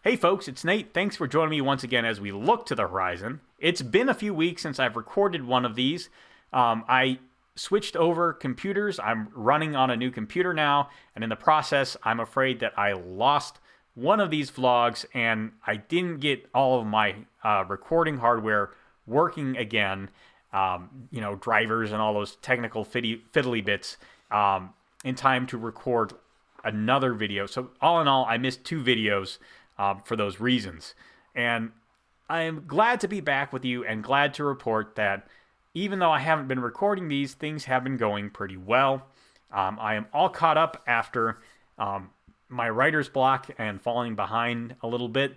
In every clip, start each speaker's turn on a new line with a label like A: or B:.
A: Hey folks, it's Nate. Thanks for joining me once again as we look to the horizon. It's been a few weeks since I've recorded one of these. I switched over computers. I'm running on a new computer now, and in the process, I'm afraid that I lost one of these vlogs and I didn't get all of my recording hardware working again. Drivers and all those technical fiddly bits in time to record another video. So all in all, I missed two videos for those reasons. And I am glad to be back with you and glad to report that even though I haven't been recording these, things have been going pretty well. I am all caught up after my writer's block and falling behind a little bit.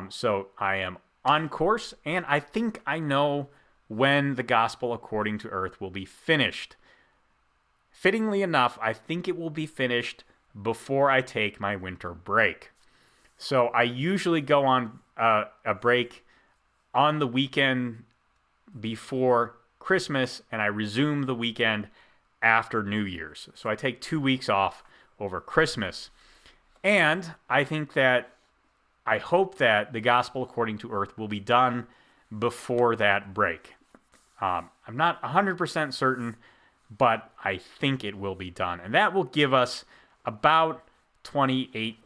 A: So I am on course, and I think I know when The Gospel According to Earth will be finished. Fittingly enough, I think it will be finished before I take my winter break. So I usually go on a break on the weekend before Christmas, and I resume the weekend after New Year's. So I take 2 weeks off over Christmas. And I hope that The Gospel According to Earth will be done before that break. I'm not 100% certain, but I think it will be done. And that will give us about 28,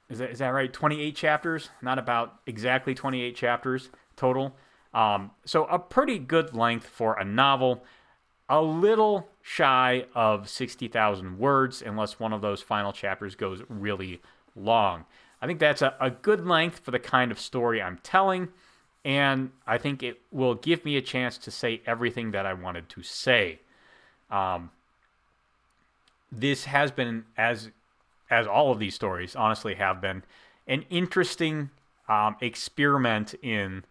A: is that right? 28 chapters? Not about exactly 28 chapters total. So a pretty good length for a novel. A little shy of 60,000 words, unless one of those final chapters goes really long. I think that's a good length for the kind of story I'm telling, and I think it will give me a chance to say everything that I wanted to say. This has been, as all of these stories honestly have been, an interesting experiment in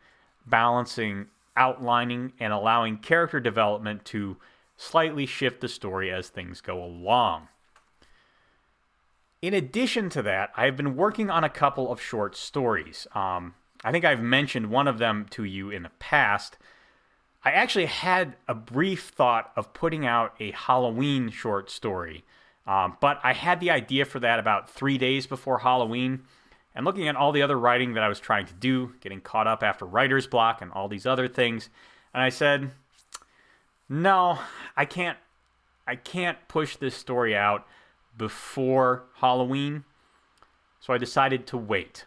A: balancing outlining and allowing character development to slightly shift the story as things go along. In addition to that, I've been working on a couple of short stories. I think I've mentioned one of them to you in the past. I actually had a brief thought of putting out a Halloween short story, but I had the idea for that about 3 days before Halloween. And looking at all the other writing that I was trying to do, getting caught up after writer's block and all these other things, and I said, no, I can't push this story out before Halloween. So I decided to wait.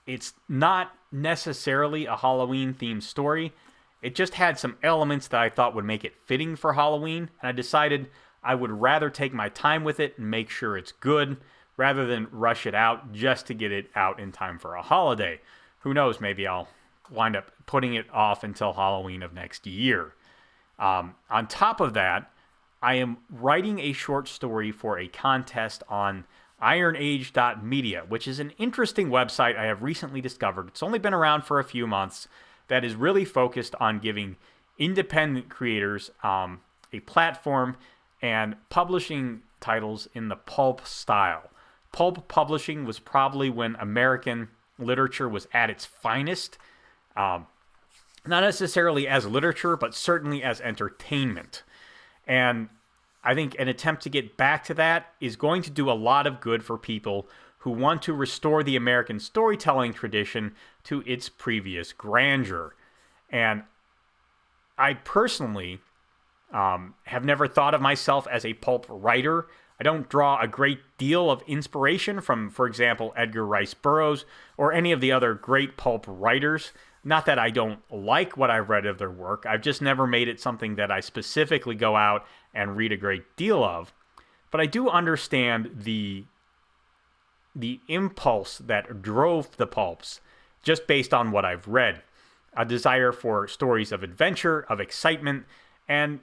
A: It's not necessarily a Halloween-themed story. It just had some elements that I thought would make it fitting for Halloween, and I decided I would rather take my time with it and make sure it's good, rather than rush it out just to get it out in time for a holiday. Who knows, maybe I'll wind up putting it off until Halloween of next year. On top of that, I am writing a short story for a contest on ironage.media, which is an interesting website I have recently discovered. It's only been around for a few months, that is really focused on giving independent creators a platform and publishing titles in the pulp style. Pulp publishing was probably when American literature was at its finest. Not necessarily as literature, but certainly as entertainment. And I think an attempt to get back to that is going to do a lot of good for people who want to restore the American storytelling tradition to its previous grandeur. And I personally have never thought of myself as a pulp writer. I don't draw a great deal of inspiration from, for example, Edgar Rice Burroughs or any of the other great pulp writers. Not that I don't like what I've read of their work. I've just never made it something that I specifically go out and read a great deal of. But I do understand the impulse that drove the pulps just based on what I've read. A desire for stories of adventure, of excitement, and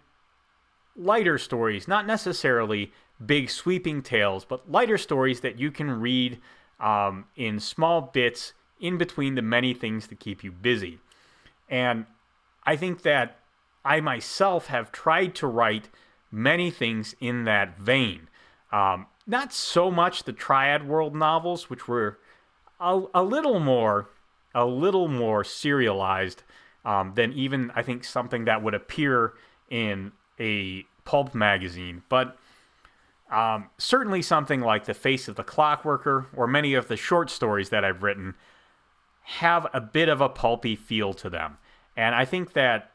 A: lighter stories, not necessarily big sweeping tales, but lighter stories that you can read in small bits in between the many things that keep you busy. And I think that I myself have tried to write many things in that vein. Not so much the Triad World novels, which were a little more serialized than even, I think, something that would appear in a pulp magazine. But Certainly something like The Face of the Clockworker or many of the short stories that I've written have a bit of a pulpy feel to them. And I think that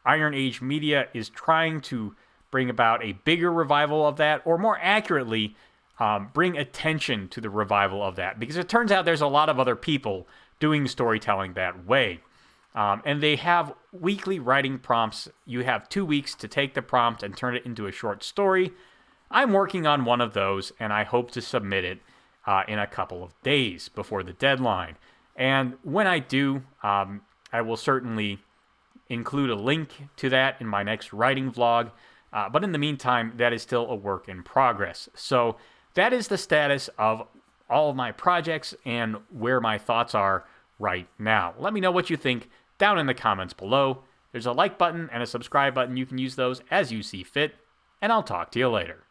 A: Iron Age Media is trying to bring about a bigger revival of that, or more accurately, bring attention to the revival of that. Because it turns out there's a lot of other people doing storytelling that way. And they have weekly writing prompts. You have 2 weeks to take the prompt and turn it into a short story. I'm working on one of those, and I hope to submit it in a couple of days before the deadline. And when I do, I will certainly include a link to that in my next writing vlog. But in the meantime, that is still a work in progress. So that is the status of all of my projects and where my thoughts are right now. Let me know what you think down in the comments below. There's a like button and a subscribe button. You can use those as you see fit, and I'll talk to you later.